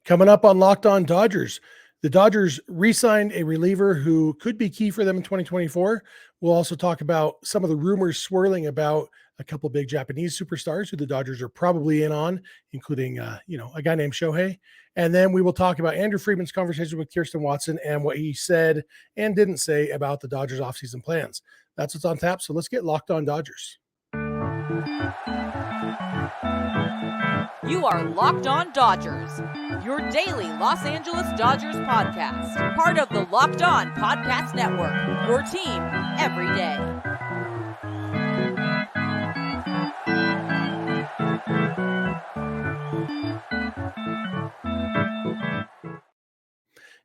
Coming up on Locked On Dodgers, the Dodgers re-signed a reliever who could be key for them in 2024. We'll also talk about some of the rumors swirling about a couple big Japanese superstars who the Dodgers are probably in on, including, a guy named Shohei. And then we will talk about Andrew Friedman's conversation with Kiersten Watson and what he said and didn't say about the Dodgers offseason plans. That's what's on tap. So let's get Locked On Dodgers. You are Locked On Dodgers, your daily Los Angeles Dodgers podcast. Part of the Locked On Podcast Network, your team every day.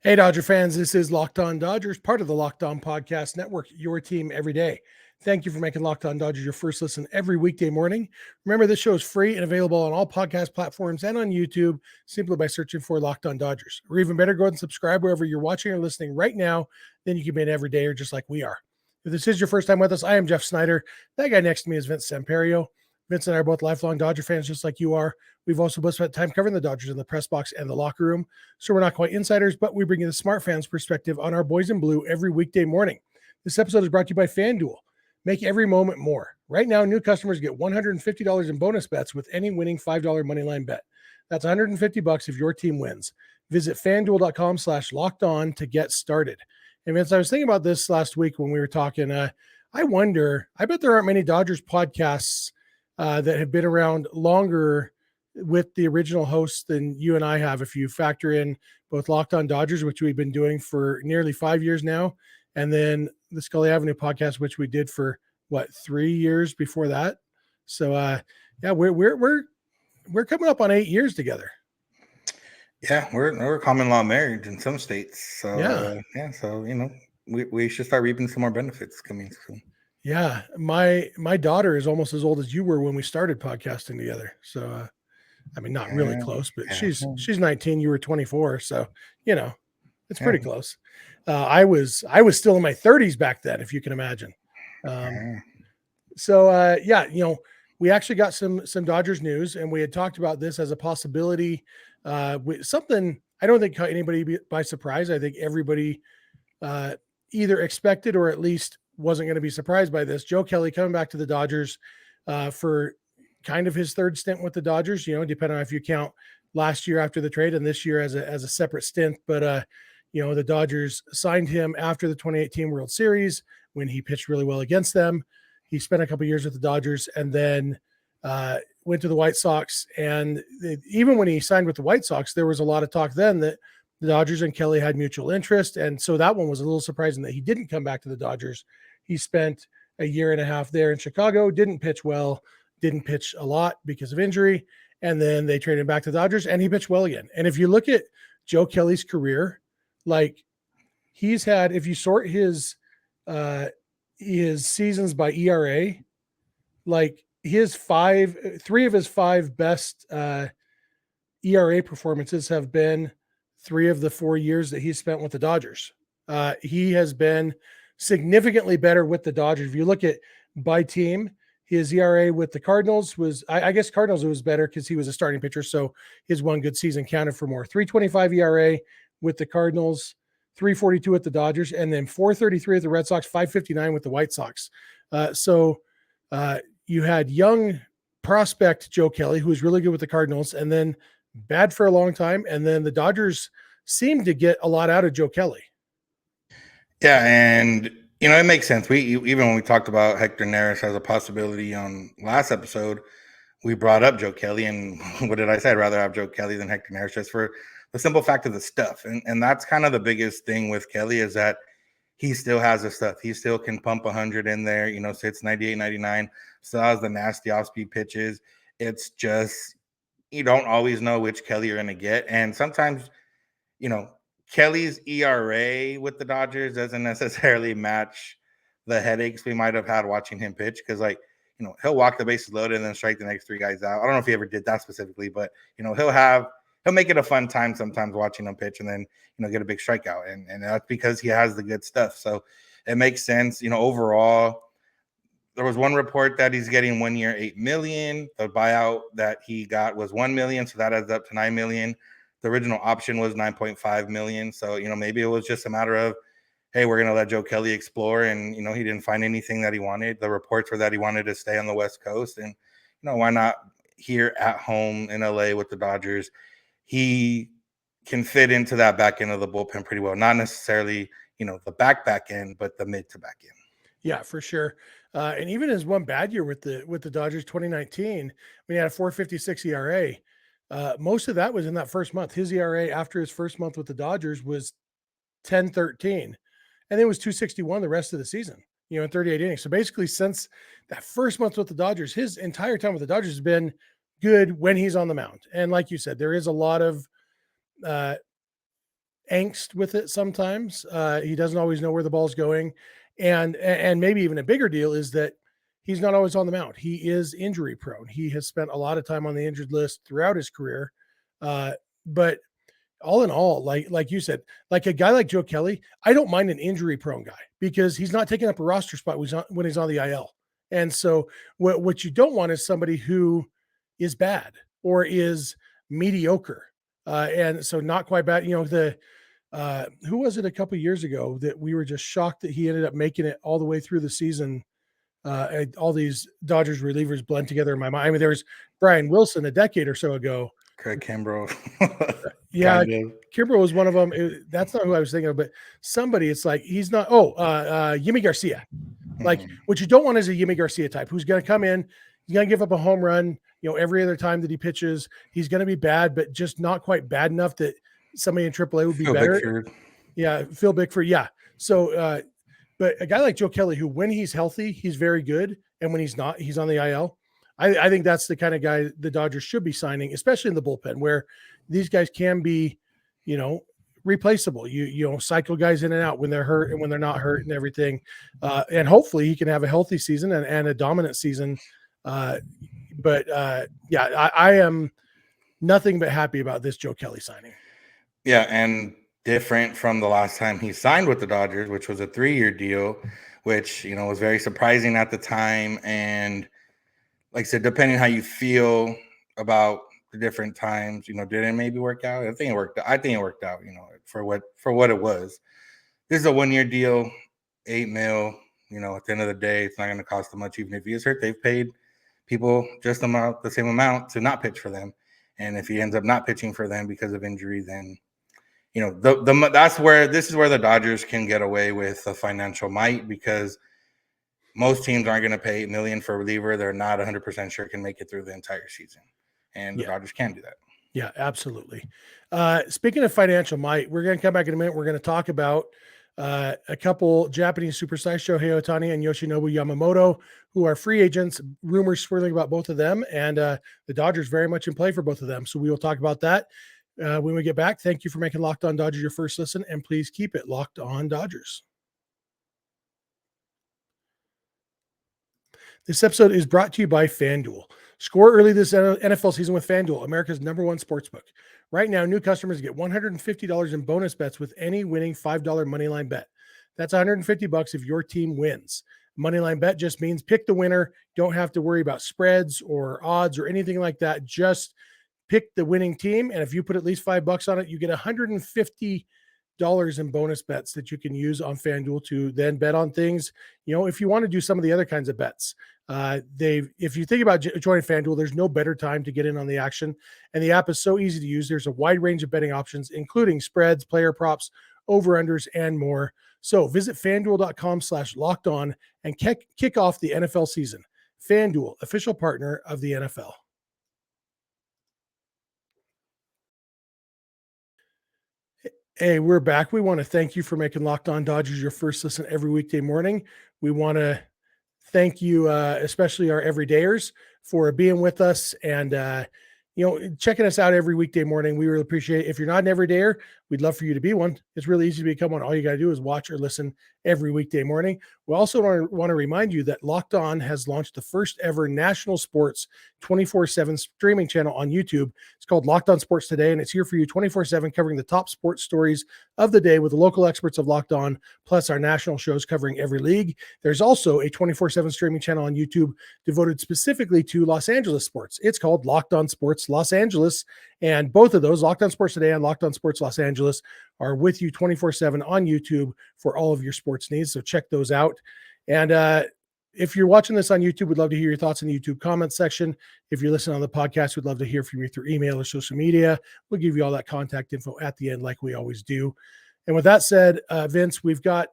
Hey, Dodger fans, this is Locked On Dodgers, part of the Locked On Podcast Network, your team every day. Thank you for making Locked On Dodgers your first listen every weekday morning. Remember, this show is free and available on all podcast platforms and on YouTube simply by searching for Locked On Dodgers. Or even better, go ahead and subscribe wherever you're watching or listening right now. Then you can be an everydayer just like we are. If this is your first time with us, I am Jeff Snider. That guy next to me is Vince Samperio. Vince and I are both lifelong Dodger fans just like you are. We've also both spent time covering the Dodgers in the press box and the locker room. So we're not quite insiders, but we bring you the smart fans perspective on our boys in blue every weekday morning. This episode is brought to you by FanDuel. Make every moment more. Right now, new customers get $150 in bonus bets with any winning $5 moneyline bet. That's $150 if your team wins. Visit FanDuel.com/lockedon to get started. And Vince, I was thinking about this last week when we were talking. I bet there aren't many Dodgers podcasts that have been around longer with the original hosts than you and I have. If you factor in both Locked On Dodgers, which we've been doing for nearly 5 years now, and then the Scully Avenue podcast, which we did for 3 years before that. So we're coming up on 8 years together. Yeah, we're common law marriage in some states. So so we should start reaping some more benefits coming soon. Yeah, my daughter is almost as old as you were when we started podcasting together. So not really close, but she's 19, you were 24, so it's pretty close. I was still in my 30s back then, if you can imagine. We actually got some Dodgers news, and we had talked about this as a possibility. Something I don't think anybody by surprise. I think everybody either expected or at least wasn't going to be surprised by this. Joe Kelly coming back to the Dodgers for kind of his third stint with the Dodgers, depending on if you count last year after the trade and this year as a separate stint. But the Dodgers signed him after the 2018 World Series when he pitched really well against them. He spent a couple years with the Dodgers and then went to the White Sox. And even when he signed with the White Sox, there was a lot of talk then that the Dodgers and Kelly had mutual interest. And so that one was a little surprising that he didn't come back to the Dodgers. He spent a year and a half there in Chicago, didn't pitch well, didn't pitch a lot because of injury. And then they traded him back to the Dodgers and he pitched well again. And if you look at Joe Kelly's career, he's had, if you sort his seasons by ERA, three of his five best ERA performances have been 3 of the 4 years that he's spent with the Dodgers. He has been significantly better with the Dodgers. If you look at by team, his ERA with the Cardinals was, I guess Cardinals was better because he was a starting pitcher. So his one good season counted for more. 3.25 ERA with the Cardinals, 3.42 at the Dodgers, and then 4.33 at the Red Sox, 5.59 with the White Sox. You had young prospect Joe Kelly, who was really good with the Cardinals, and then bad for a long time. And then the Dodgers seemed to get a lot out of Joe Kelly. Yeah, and it makes sense. Even when we talked about Hector Neris as a possibility on last episode, we brought up Joe Kelly, and what did I say? I'd rather have Joe Kelly than Hector Neris, just for the simple fact of the stuff. And that's kind of the biggest thing with Kelly, is that he still has the stuff. He still can pump 100 in there, sits 98, 99, still has the nasty off-speed pitches. It's just, you don't always know which Kelly you're going to get. And sometimes, Kelly's ERA with the Dodgers doesn't necessarily match the headaches we might have had watching him pitch, because he'll walk the bases loaded and then strike the next 3 guys out. I don't know if he ever did that specifically, but he'll make it a fun time sometimes watching him pitch and then get a big strikeout, and that's because he has the good stuff. So it makes sense. Overall, there was one report that he's getting 1 year $8 million. The buyout that he got was $1 million, so that adds up to $9 million. The original option was 9.5 million. So, maybe it was just a matter of, hey, we're going to let Joe Kelly explore. And, he didn't find anything that he wanted. The reports were that he wanted to stay on the West Coast. And, why not here at home in LA with the Dodgers? He can fit into that back end of the bullpen pretty well. Not necessarily, the back end, but the mid to back end. Yeah, for sure. And even his one bad year with the Dodgers, 2019, when he had a 4.56 ERA, most of that was in that first month. His ERA after his first month with the Dodgers was 10.13, and it was 2.61 the rest of the season, in 38 innings. So basically, since that first month with the Dodgers, his entire time with the Dodgers has been good when he's on the mound. And like you said, there is a lot of angst with it sometimes. He doesn't always know where the ball's going. And maybe even a bigger deal is that he's not always on the mound. He is injury prone. He has spent a lot of time on the injured list throughout his career. But all in all, like you said, like a guy like Joe Kelly, I don't mind an injury prone guy because he's not taking up a roster spot when he's on the IL. And so what you don't want is somebody who is bad or is mediocre. And so not quite bad. Who was it a couple of years ago that we were just shocked that he ended up making it all the way through the season? All these Dodgers relievers blend together in my mind. I mean, there was Brian Wilson a decade or so ago. Craig Kimbrell. Yeah, Kimbrell was one of them. That's not who I was thinking of, but somebody, it's like, he's not, Yimi Garcia. Like, what you don't want is a Yimi Garcia type who's going to come in, he's going to give up a home run, every other time that he pitches. He's going to be bad, but just not quite bad enough that somebody in AAA would be better. Bickford. Yeah, Phil Bickford. Yeah. So, but a guy like Joe Kelly, who when he's healthy, he's very good. And when he's not, he's on the IL. I think that's the kind of guy the Dodgers should be signing, especially in the bullpen where these guys can be, replaceable. You cycle guys in and out when they're hurt and when they're not hurt and everything. And hopefully he can have a healthy season and a dominant season. I am nothing but happy about this Joe Kelly signing. Yeah, and different from the last time he signed with the Dodgers, which was a 3-year deal, which, was very surprising at the time. And like I said, depending how you feel about the different times, did it maybe work out? I think it worked out, for what it was. This is a 1-year deal, $8 million, at the end of the day, it's not going to cost them much. Even if he is hurt, they've paid people just the same amount to not pitch for them. And if he ends up not pitching for them because of injury, then this is where the Dodgers can get away with the financial might, because most teams aren't going to pay $8 million for a reliever they're not 100% sure can make it through the entire season, and the Dodgers can do that. Yeah, absolutely. Speaking of financial might, we're going to come back in a minute. We're going to talk about a couple Japanese superstars, Shohei Ohtani and Yoshinobu Yamamoto, who are free agents. Rumors swirling about both of them, and the Dodgers very much in play for both of them. So we will talk about that when we get back. Thank you for making Locked On Dodgers your first listen, and please keep it Locked On Dodgers. This episode is brought to you by FanDuel. Score early this NFL season with FanDuel, America's #1 sportsbook. Right now, new customers get $150 in bonus bets with any winning $5 moneyline bet. That's $150 if your team wins. Moneyline bet just means pick the winner. Don't have to worry about spreads or odds or anything like that. Just pick the winning team, and if you put at least $5 on it, you get $150 in bonus bets that you can use on FanDuel to then bet on things. If you want to do some of the other kinds of bets, if you think about joining FanDuel, there's no better time to get in on the action. And the app is so easy to use. There's a wide range of betting options, including spreads, player props, over-unders, and more. So visit FanDuel.com/lockedon and kick off the NFL season. FanDuel, official partner of the NFL. Hey, we're back. We want to thank you for making Locked On Dodgers your first listen every weekday morning. We want to thank you, especially our everydayers, for being with us and, checking us out every weekday morning. We really appreciate it. If you're not an everydayer, we'd love for you to be one. It's really easy to become one. All you got to do is watch or listen every weekday morning. We also want to remind you that Locked On has launched the first ever national sports 24/7 streaming channel on YouTube. It's called Locked On Sports Today, and it's here for you 24/7, covering the top sports stories of the day with the local experts of Locked On, plus our national shows covering every league. There's also a 24/7 streaming channel on YouTube devoted specifically to Los Angeles sports. It's called Locked On Sports Los Angeles, And both of those, Locked On Sports Today and Locked On Sports Los Angeles, are with you 24/7 on YouTube for all of your sports needs. So check those out. And if you're watching this on YouTube, we'd love to hear your thoughts in the YouTube comments section. If you're listening on the podcast, we'd love to hear from you through email or social media. We'll give you all that contact info at the end like we always do. And with that said, Vince, we've got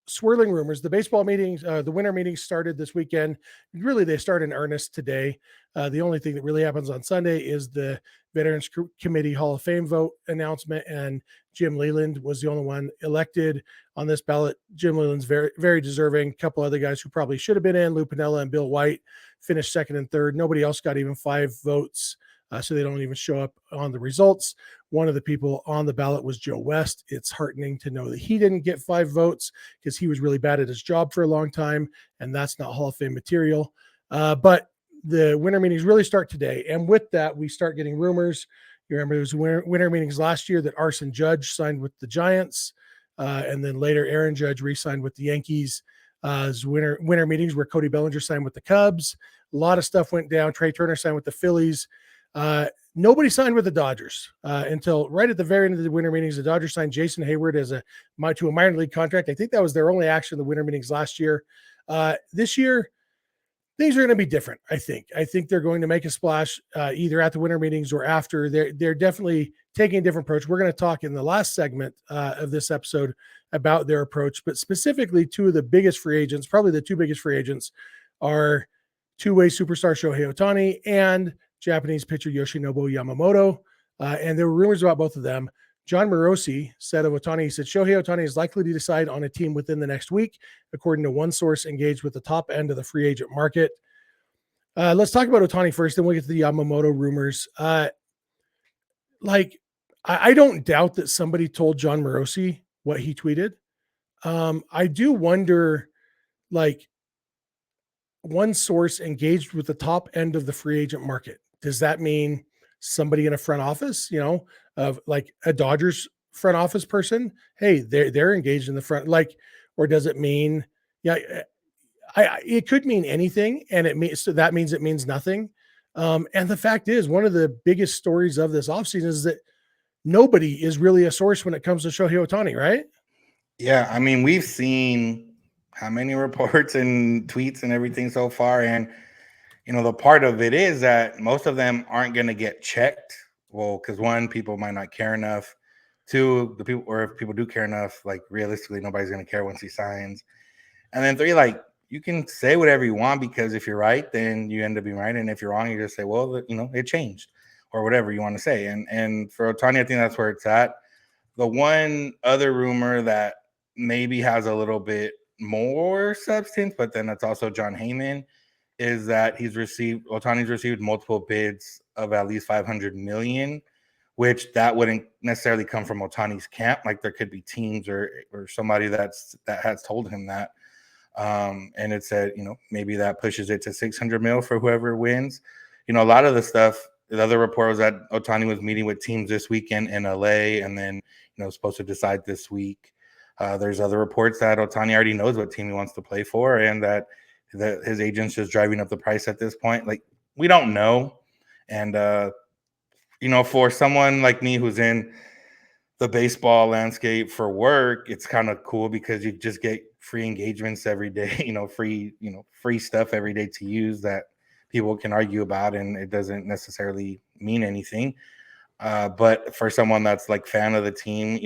swirling rumors. The baseball meetings, the winter meetings started this weekend. Really, they start in earnest today. The only thing that really happens on Sunday is the Veterans Committee Hall of Fame vote announcement, and Jim Leland was the only one elected on this ballot. Jim Leland's very, very deserving. A couple other guys who probably should have been in, Lou Piniella and Bill White, finished second and third. Nobody else got even 5 votes, so they don't even show up on the results. One of the people on the ballot was Joe West. It's heartening to know that he didn't get 5 votes because he was really bad at his job for a long time, and that's not Hall of Fame material. But the winter meetings really start today. And with that, we start getting rumors. You remember there was winter meetings last year that Arson Judge signed with the Giants, and then later Aaron Judge re-signed with the Yankees. Winter meetings where Cody Bellinger signed with the Cubs. A lot of stuff went down. Trey Turner signed with the Phillies. Nobody signed with the Dodgers until right at the very end of the winter meetings. The Dodgers signed Jason Hayward to a minor league contract. I think that was their only action in the winter meetings last year. This year, things are going to be different. I think they're going to make a splash either at the winter meetings or after. They're definitely taking a different approach. We're going to talk in the last segment of this episode about their approach, but specifically 2 of the biggest free agents, probably the 2 biggest free agents, are two-way superstar Shohei Ohtani and Japanese pitcher Yoshinobu Yamamoto. And there were rumors about both of them. John Morosi said of Ohtani, he said, Shohei Ohtani is likely to decide on a team within the next week, according to one source engaged with the top end of the free agent market. Let's talk about Ohtani first, then we'll get to the Yamamoto rumors. I don't doubt that somebody told John Morosi what he tweeted. I do wonder, one source engaged with the top end of the free agent market. Does that mean somebody in a front office, of like a Dodgers front office person? Hey, they're engaged in the front, or does it mean, it could mean anything. And that means it means nothing. And the fact is, one of the biggest stories of this offseason is that nobody is really a source when it comes to Shohei Ohtani, right? Yeah. I mean, we've seen how many reports and tweets and everything so far. And, the part of it is that most of them aren't going to get checked. Well, because 1, people might not care enough. 2, if people do care enough, realistically, nobody's going to care once he signs. And then 3, you can say whatever you want, because if you're right, then you end up being right. And if you're wrong, you just say, well, it changed, or whatever you want to say. And for Ohtani, I think that's where it's at. The one other rumor that maybe has a little bit more substance, but then it's also John Heyman, is that Ohtani's received multiple bids of at least $500 million, which that wouldn't necessarily come from Ohtani's camp. There could be teams or somebody that has told him that. And it said, maybe that pushes it to $600 million for whoever wins. A lot of the stuff, the other report was that Ohtani was meeting with teams this weekend in LA, and then, supposed to decide this week. There's other reports that Ohtani already knows what team he wants to play for, and that his agent's just driving up the price at this point. We don't know. And, for someone like me who's in the baseball landscape for work, it's kind of cool because you just get free engagements every day, free stuff every day to use that people can argue about, and it doesn't necessarily mean anything. But for someone that's fan of the team,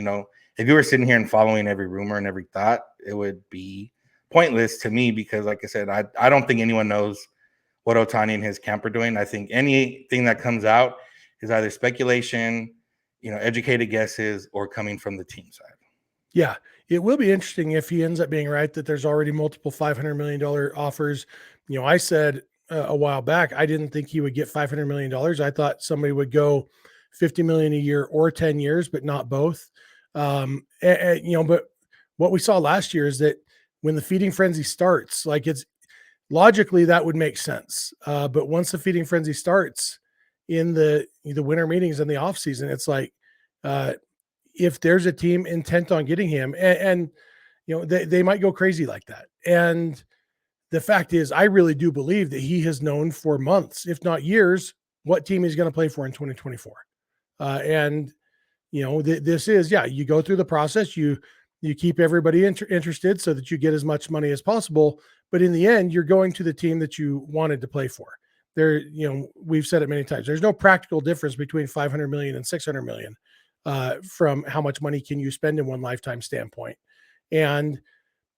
if you were sitting here and following every rumor and every thought, it would be pointless to me, because like I said, I don't think anyone knows what Ohtani and his camp are doing. I think anything that comes out is either speculation, educated guesses, or coming from the team side. Yeah, it will be interesting if he ends up being right that there's already multiple $500 million offers. I said a while back, I didn't think he would get $500 million. I thought somebody would go $50 million a year or 10 years, but not both. But what we saw last year is that when the feeding frenzy starts, it's logically that would make sense. But once the feeding frenzy starts in the winter meetings and the off season, it's if there's a team intent on getting him, and they might go crazy like that. And the fact is, I really do believe that he has known for months, if not years, what team he's going to play for in 2024. And this is, you go through the process, you keep everybody interested so that you get as much money as possible. But in the end, you're going to the team that you wanted to play for. There, we've said it many times. There's no practical difference between 500 million and 600 million from how much money can you spend in one lifetime standpoint. And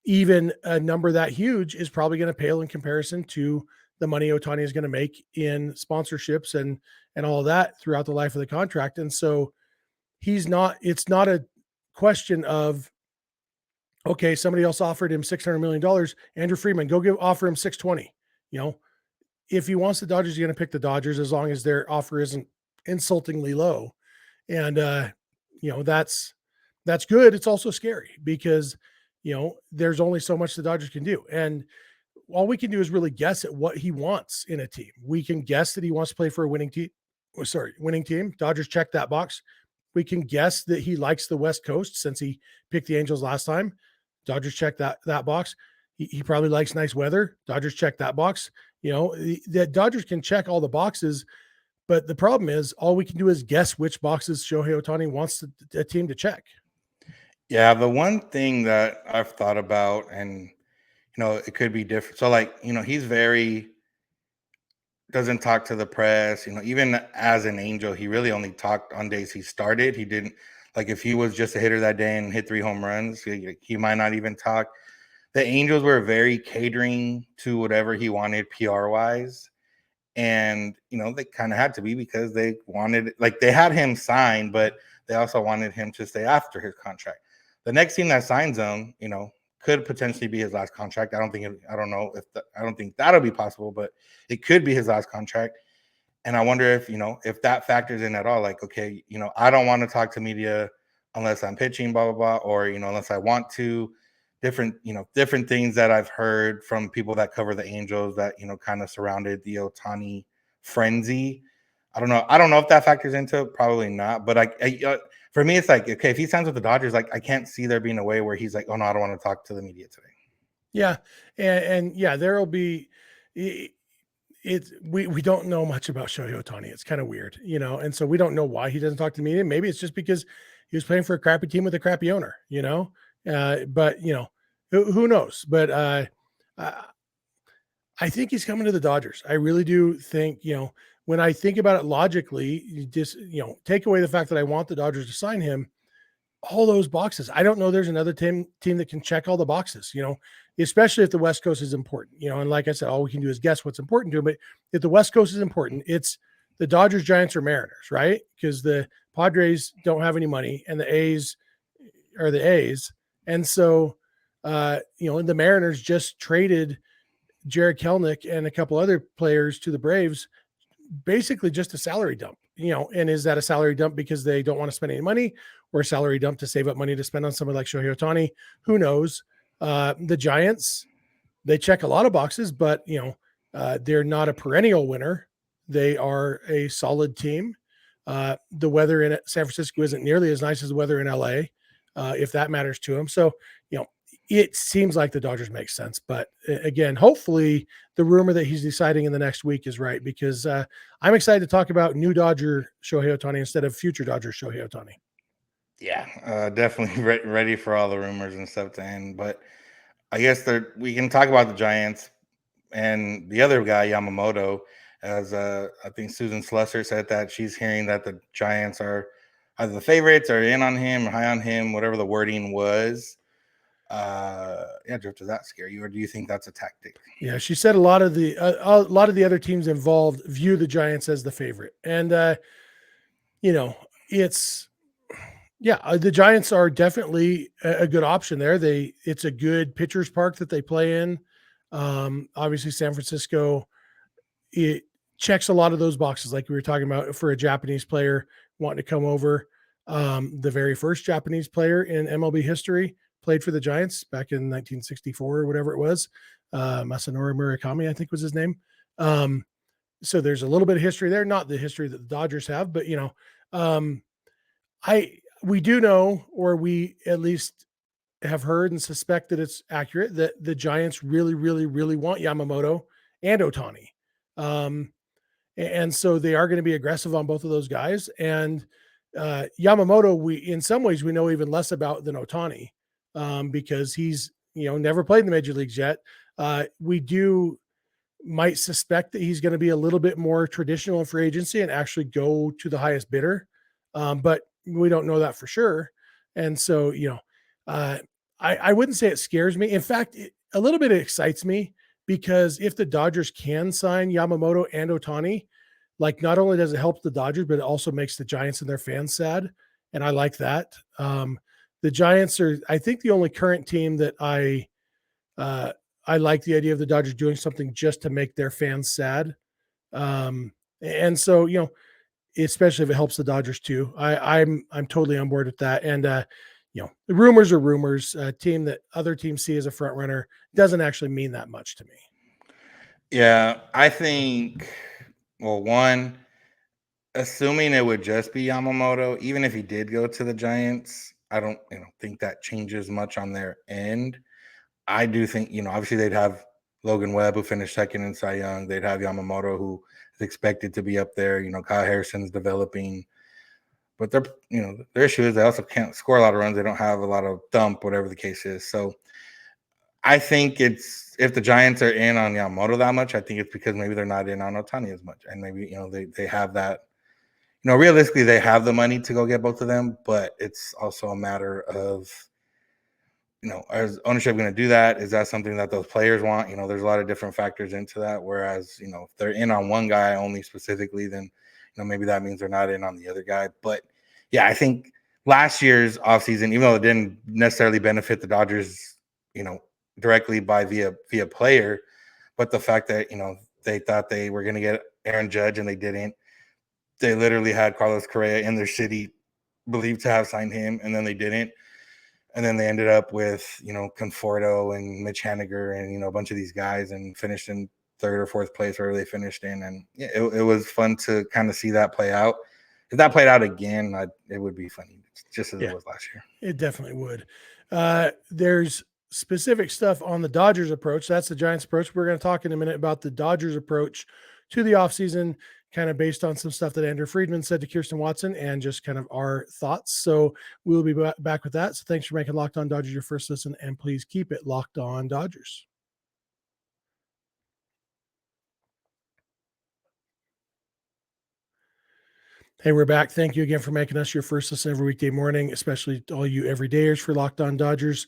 even a number that huge is probably going to pale in comparison to the money Ohtani is going to make in sponsorships and all of that throughout the life of the contract. And so it's not a question of, okay, somebody else offered him $600 million. Andrew Friedman, offer him 620. If he wants the Dodgers, he's going to pick the Dodgers as long as their offer isn't insultingly low. And, that's good. It's also scary because, there's only so much the Dodgers can do. And all we can do is really guess at what he wants in a team. We can guess that he wants to play for a winning team. Dodgers check that box. We can guess that he likes the West Coast since he picked the Angels last time. Dodgers check that box. He probably likes nice weather. Dodgers check that box. The Dodgers can check all the boxes, but the problem is all we can do is guess which boxes Shohei Ohtani wants a team to check. Yeah, the one thing that I've thought about, and it could be different. So, he's doesn't talk to the press. Even as an Angel, he really only talked on days he started. He didn't, if he was just a hitter that day and hit 3 home runs, he might not even talk. The Angels were very catering to whatever he wanted PR wise. And, they kind of had to be because they wanted, they had him signed, but they also wanted him to stay after his contract. The next team that signs him, could potentially be his last contract. I don't think that'll be possible, but it could be his last contract. And I wonder if that factors in at all. Okay, I don't want to talk to media unless I'm pitching, blah, blah, blah, or, unless I want to. Different things that I've heard from people that cover the Angels that, kind of surrounded the Ohtani frenzy. I don't know if that factors into it. Probably not. But for me, it's okay, if he signs with the Dodgers, I can't see there being a way where he's oh no, I don't want to talk to the media today. Yeah. And there'll be we don't know much about Shohei Ohtani. It's kind of weird, and so we don't know why he doesn't talk to the media. Maybe it's just because he was playing for a crappy team with a crappy owner, but who knows? But I think he's coming to the Dodgers. I really do think, when I think about it logically, you just, take away the fact that I want the Dodgers to sign him, all those boxes. I don't know there's another team that can check all the boxes, especially if the West Coast is important, and like I said, all we can do is guess what's important to him. But if the West Coast is important, it's the Dodgers, Giants, or Mariners, right? Because the Padres don't have any money and the A's are the A's. And so, the Mariners just traded Jared Kelenic and a couple other players to the Braves, basically just a salary dump, and is that a salary dump because they don't want to spend any money, or a salary dump to save up money to spend on someone like Shohei Ohtani? Who knows? The Giants, they check a lot of boxes, but they're not a perennial winner. They are a solid team. The weather in San Francisco isn't nearly as nice as the weather in LA, if that matters to them. So, it seems like the Dodgers make sense, but again, hopefully the rumor that he's deciding in the next week is right, because I'm excited to talk about new Dodger Shohei Ohtani instead of future Dodger Shohei Ohtani. Yeah, definitely ready for all the rumors and stuff to end. But I guess we can talk about the Giants and the other guy, Yamamoto, as I think Susan Slusser said that she's hearing that the Giants are either the favorites or in on him or high on him, whatever the wording was. Jeff, does that scare you, or do you think that's a tactic? Yeah, she said a lot of the other teams involved view the Giants as the favorite, and the Giants are definitely a good option there. It's a good pitcher's park that they play in. Obviously, San Francisco, it checks a lot of those boxes, like we were talking about, for a Japanese player wanting to come over. The very first Japanese player in MLB history played for the Giants back in 1964 or whatever it was. Masanori Murakami, I think was his name. So there's a little bit of history there, not the history that the Dodgers have, but we do know, or we at least have heard and suspect that it's accurate, that the Giants really, really, really want Yamamoto and Ohtani. And so they are going to be aggressive on both of those guys. And Yamamoto, in some ways, we know even less about than Ohtani because he's, never played in the major leagues yet. We might suspect that he's going to be a little bit more traditional in free agency and actually go to the highest bidder. But we don't know that for sure. And so, I wouldn't say it scares me. In fact, a little bit excites me because if the Dodgers can sign Yamamoto and Ohtani, like not only does it help the Dodgers, but it also makes the Giants and their fans sad. And I like that. The Giants are, I think, the only current team that I like the idea of the Dodgers doing something just to make their fans sad. And so, especially if it helps the Dodgers too, I'm totally on board with that. And, the rumors are rumors. A team that other teams see as a front runner doesn't actually mean that much to me. Yeah, I think, well, one, assuming it would just be Yamamoto, even if he did go to the Giants, I don't think that changes much on their end. I do think, obviously they'd have Logan Webb, who finished second in Cy Young. They'd have Yamamoto, who is expected to be up there. Kyle Harrison's developing. But their issue is they also can't score a lot of runs. They don't have a lot of thump, whatever the case is. So I think if the Giants are in on Yamamoto that much, I think it's because maybe they're not in on Ohtani as much. And maybe, they have that, realistically, they have the money to go get both of them, but it's also a matter of, is ownership going to do that? Is that something that those players want? There's a lot of different factors into that. Whereas, if they're in on one guy only specifically, then, maybe that means they're not in on the other guy. But yeah, I think last year's offseason, even though it didn't necessarily benefit the Dodgers, directly via player, but the fact that, they thought they were going to get Aaron Judge and they didn't. They literally had Carlos Correa in their city believed to have signed him, and then they didn't. And then they ended up with, Conforto and Mitch Haniger and, a bunch of these guys and finished in third or fourth place, wherever they finished in. And yeah, it was fun to kind of see that play out. If that played out again, it would be funny, just as it was last year. It definitely would. There's specific stuff on the Dodgers approach. That's the Giants approach. We're going to talk in a minute about the Dodgers approach to the offseason, kind of based on some stuff that Andrew Friedman said to Kiersten Watson and just kind of our thoughts. So we'll be back with that. So thanks for making Locked On Dodgers your first listen, and please keep it Locked On Dodgers. Hey, we're back. Thank you again for making us your first listen every weekday morning, especially all you everydayers for Locked On Dodgers.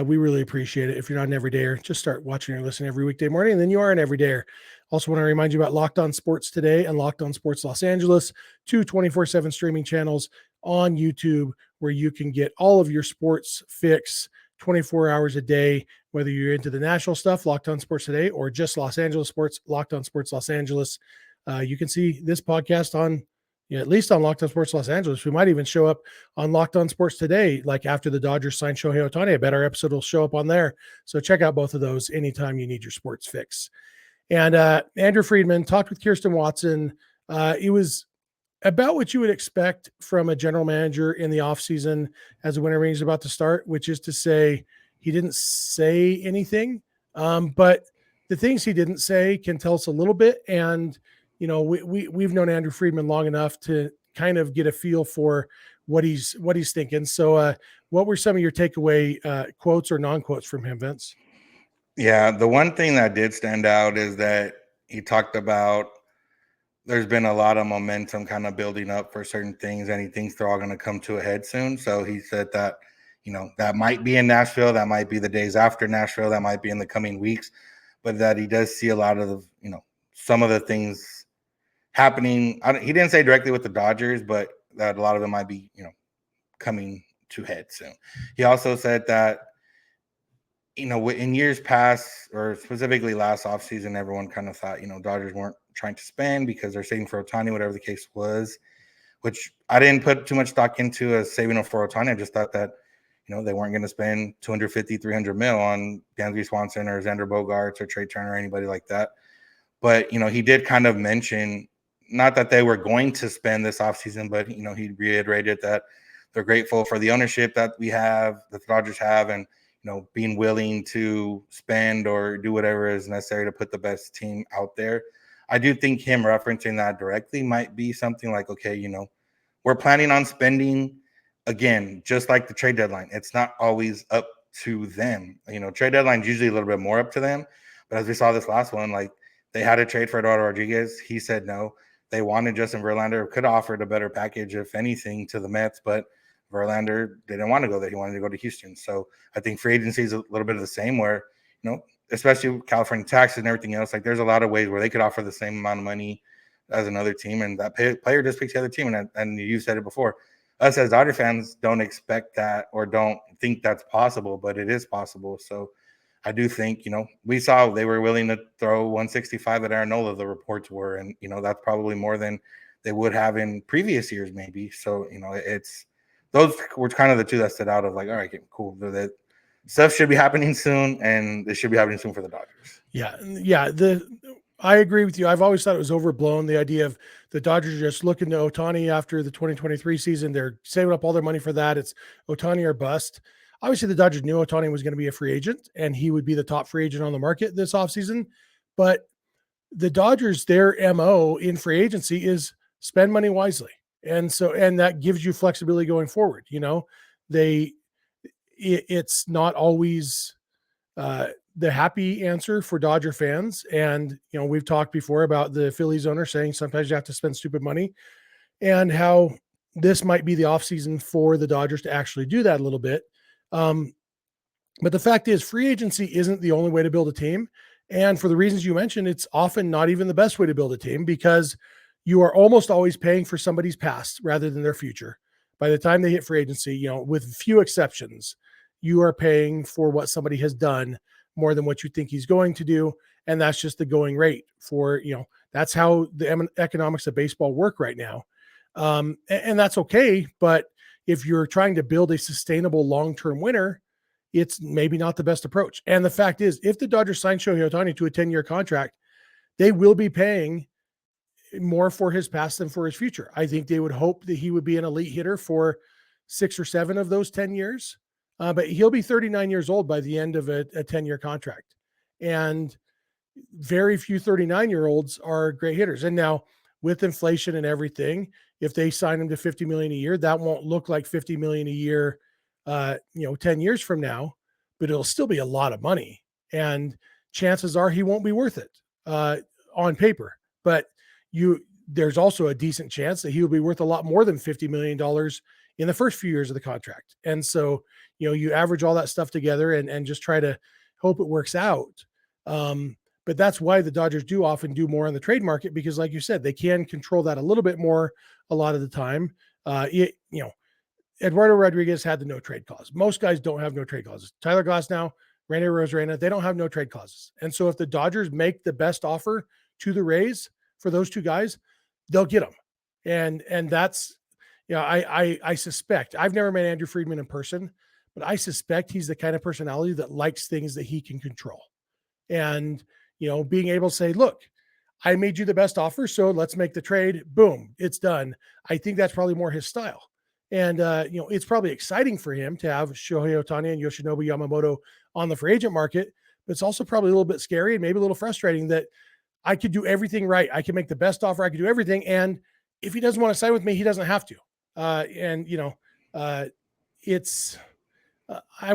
We really appreciate it. If you're not an everydayer, just start watching or listening every weekday morning, and then you are an everydayer. Also want to remind you about Locked On Sports Today and Locked On Sports Los Angeles, two 24/7 streaming channels on YouTube where you can get all of your sports fix 24 hours a day, whether you're into the national stuff, Locked On Sports Today, or just Los Angeles sports, Locked On Sports Los Angeles. You can see this podcast on at least on Locked On Sports Los Angeles. We might even show up on Locked On Sports Today, like after the Dodgers sign Shohei Ohtani. I bet our episode will show up on there. So check out both of those anytime you need your sports fix. And Andrew Friedman talked with Kiersten Watson. It was about what you would expect from a general manager in the offseason as the winter meeting is about to start, which is to say he didn't say anything, but the things he didn't say can tell us a little bit. And we've known Andrew Friedman long enough to kind of get a feel for what he's thinking. So what were some of your takeaway quotes or non-quotes from him, Vince? Yeah, the one thing that did stand out is that he talked about there's been a lot of momentum kind of building up for certain things, and he thinks they're all going to come to a head soon. So he said that, that might be in Nashville, that might be the days after Nashville, that might be in the coming weeks, but that he does see a lot of, some of the things happening. He didn't say directly with the Dodgers, but that a lot of them might be, coming to head soon. He also said that, in years past, or specifically last offseason, everyone kind of thought, Dodgers weren't trying to spend because they're saving for Ohtani, whatever the case was, which I didn't put too much stock into as saving for Ohtani. I just thought that, they weren't going to spend $250, $300 million on Dansby Swanson or Xander Bogaerts or Trey Turner or anybody like that. But, he did kind of mention, not that they were going to spend this offseason, but, he reiterated that they're grateful for the ownership that we have, that the Dodgers have, and, being willing to spend or do whatever is necessary to put the best team out there. I do think him referencing that directly might be something like, okay, you know, we're planning on spending, again, just like the trade deadline. It's not always up to them. You know, trade deadline's usually a little bit more up to them. But as we saw this last one, like they had a trade for Eduardo Rodriguez. He said no. They wanted Justin Verlander, could have offered a better package, if anything, to the Mets, but Verlander didn't want to go there. He wanted to go to Houston. So I think free agency is a little bit of the same where, you know, especially with California taxes and everything else, like there's a lot of ways where they could offer the same amount of money as another team, and that player just picks the other team. And you said it before. Us as Dodger fans don't expect that or don't think that's possible, but it is possible. So I do think, you know, we saw they were willing to throw 165 at Aaron Nola, the reports were, and, you know, that's probably more than they would have in previous years, maybe. So, you know, it's those were kind of the two that stood out of like, all right, cool. That stuff should be happening soon, and it should be happening soon for the Dodgers. Yeah. I agree with you. I've always thought it was overblown. The idea of the Dodgers just looking to Ohtani after the 2023 season, they're saving up all their money for that. It's Ohtani or bust. Obviously, the Dodgers knew Ohtani was going to be a free agent, and he would be the top free agent on the market this offseason. But the Dodgers, their MO in free agency is spend money wisely. And that gives you flexibility going forward. You know, it's not always the happy answer for Dodger fans. And, you know, we've talked before about the Phillies owner saying sometimes you have to spend stupid money, and how this might be the offseason for the Dodgers to actually do that a little bit. But the fact is, free agency isn't the only way to build a team. And for the reasons you mentioned, it's often not even the best way to build a team, because you are almost always paying for somebody's past rather than their future. By the time they hit free agency, you know, with few exceptions, you are paying for what somebody has done more than what you think he's going to do. And that's just the going rate for, you know, that's how the economics of baseball work right now. And that's okay. But if you're trying to build a sustainable long-term winner, it's maybe not the best approach. And the fact is, if the Dodgers sign Shohei Ohtani to a 10-year contract, they will be paying more for his past than for his future. I think they would hope that he would be an elite hitter for 6 or 7 of those 10 years. But he'll be 39 years old by the end of a 10-year contract. And very few 39-year-olds are great hitters. And now with inflation and everything, if they sign him to $50 million a year, that won't look like $50 million a year, 10 years from now, but it'll still be a lot of money. And chances are he won't be worth it on paper. But there's also a decent chance that he will be worth a lot more than $50 million in the first few years of the contract. And so, you know, you average all that stuff together and just try to hope it works out. But that's why the Dodgers do often do more on the trade market, because like you said, they can control that a little bit more a lot of the time. Eduardo Rodriguez had the no trade clause. Most guys don't have no trade clauses. Tyler Glasnow, Randy Arozarena, they don't have no trade clauses. And so if the Dodgers make the best offer to the Rays for those two guys, they'll get them. And that's, you know, I suspect, I've never met Andrew Friedman in person, but I suspect he's the kind of personality that likes things that he can control. And, you know, being able to say, look, I made you the best offer, so let's make the trade. Boom, it's done. I think that's probably more his style. And, it's probably exciting for him to have Shohei Ohtani and Yoshinobu Yamamoto on the free agent market, but it's also probably a little bit scary and maybe a little frustrating that I could do everything right. I can make the best offer. I could do everything. And if he doesn't want to sign with me, he doesn't have to. I'm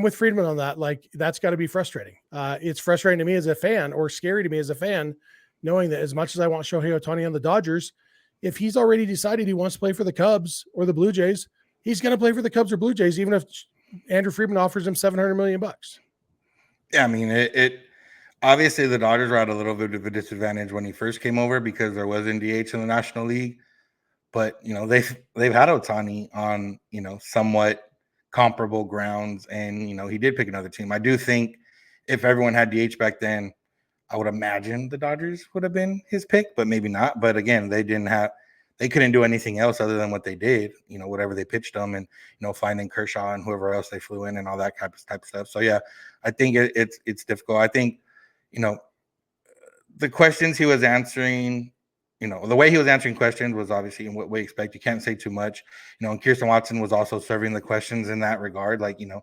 with Friedman on that. Like, that's got to be frustrating. It's frustrating to me as a fan, or scary to me as a fan, knowing that as much as I want Shohei Ohtani on the Dodgers, if he's already decided he wants to play for the Cubs or the Blue Jays, he's going to play for the Cubs or Blue Jays, even if Andrew Friedman offers him $700 million. Yeah, I mean, it obviously the Dodgers were at a little bit of a disadvantage when he first came over because there wasn't DH in the National League. But, you know, they've had Ohtani on, you know, somewhat comparable grounds, and, you know, he did pick another team. I do think if everyone had DH back then, I would imagine the Dodgers would have been his pick, but maybe not. But again, they couldn't do anything else other than what they did, you know, whatever they pitched them, and, you know, finding Kershaw and whoever else they flew in and all that type of stuff. So yeah, I think it's difficult. I think, you know, the questions he was answering, you know, the way he was answering questions was obviously in what we expect. You can't say too much, you know, and Kiersten Watson was also serving the questions in that regard. Like, you know,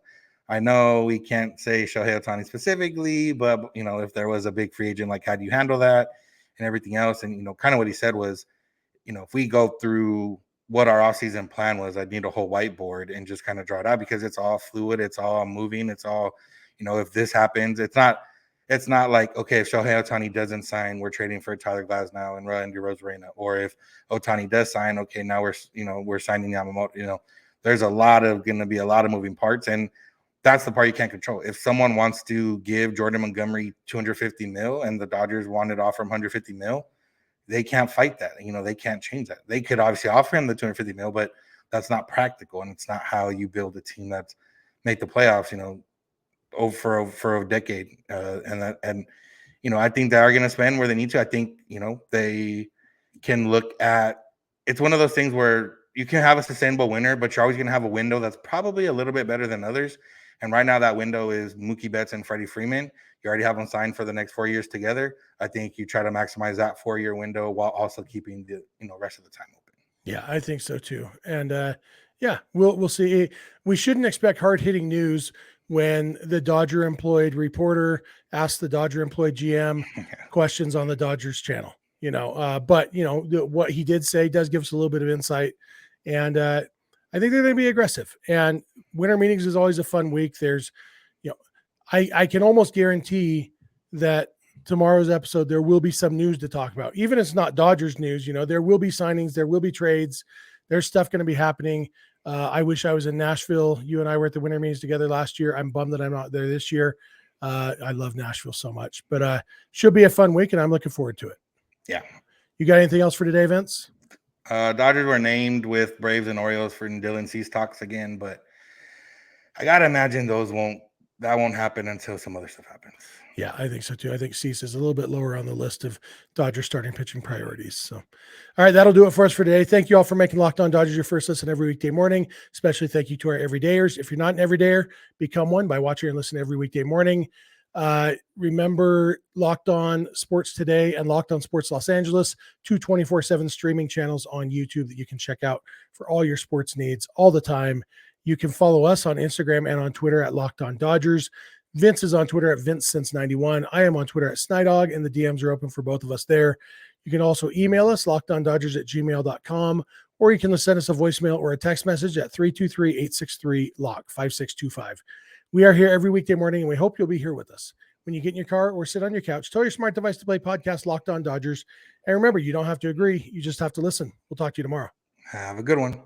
I know we can't say Shohei Ohtani specifically, but, you know, if there was a big free agent, like, how do you handle that? and everything else. And, kind of what he said was, if we go through what our offseason plan was, I'd need a whole whiteboard and just kind of draw it out, because it's all fluid. It's all moving. It's all, if this happens, it's not like, okay, if Shohei Otani doesn't sign, we're trading for Tyler Glasnow and Randy Rosarena. Or if Otani does sign, okay, now we're signing Yamamoto. There's going to be a lot of moving parts. And that's the part you can't control. If someone wants to give Jordan Montgomery $250 million and the Dodgers wanted to offer him $150 million, they can't fight that. They can't change that. They could obviously offer him the $250 million, but that's not practical, and it's not how you build a team that's make the playoffs. Over for a decade, and I think they are going to spend where they need to. I think they can look at. It's one of those things where you can have a sustainable winner, but you're always going to have a window that's probably a little bit better than others. And right now, that window is Mookie Betts and Freddie Freeman. You already have them signed for the next 4 years together. I think you try to maximize that 4-year window while also keeping the rest of the time open. Yeah, I think so too. And we'll see. We shouldn't expect hard-hitting news when the Dodger employed reporter asks the Dodger employed GM questions on the Dodgers channel. But what he did say does give us a little bit of insight, and I think they're going to be aggressive. And winter meetings is always a fun week. There's, I can almost guarantee that tomorrow's episode, there will be some news to talk about. Even if it's not Dodgers news, there will be signings, there will be trades. There's stuff going to be happening. I wish I was in Nashville. You and I were at the winter meetings together last year. I'm bummed that I'm not there this year. I love Nashville so much, but should be a fun week, and I'm looking forward to it. Yeah. You got anything else for today, Vince? Dodgers were named with Braves and Orioles for Dylan Cease talks again, but I got to imagine that won't happen until some other stuff happens. Yeah, I think so too. I think Cease is a little bit lower on the list of Dodgers starting pitching priorities. So, all right, that'll do it for us for today. Thank you all for making Locked On Dodgers your first listen every weekday morning. Especially thank you to our everydayers. If you're not an everydayer, become one by watching and listening every weekday morning. Remember Locked On Sports Today and Locked On Sports Los Angeles, 2 24/7 streaming channels on YouTube that you can check out for all your sports needs all the time. You can follow us on Instagram and on Twitter at Locked On Dodgers. Vince is on Twitter at VinceSince91. I am on Twitter at Snydog, and the DMs are open for both of us there. You can also email us, lockedondodgers@gmail.com, or you can send us a voicemail or a text message at 323-863-LOCK, 5625. We are here every weekday morning, and we hope you'll be here with us. When you get in your car or sit on your couch, tell your smart device to play podcast Locked On Dodgers. And remember, you don't have to agree. You just have to listen. We'll talk to you tomorrow. Have a good one.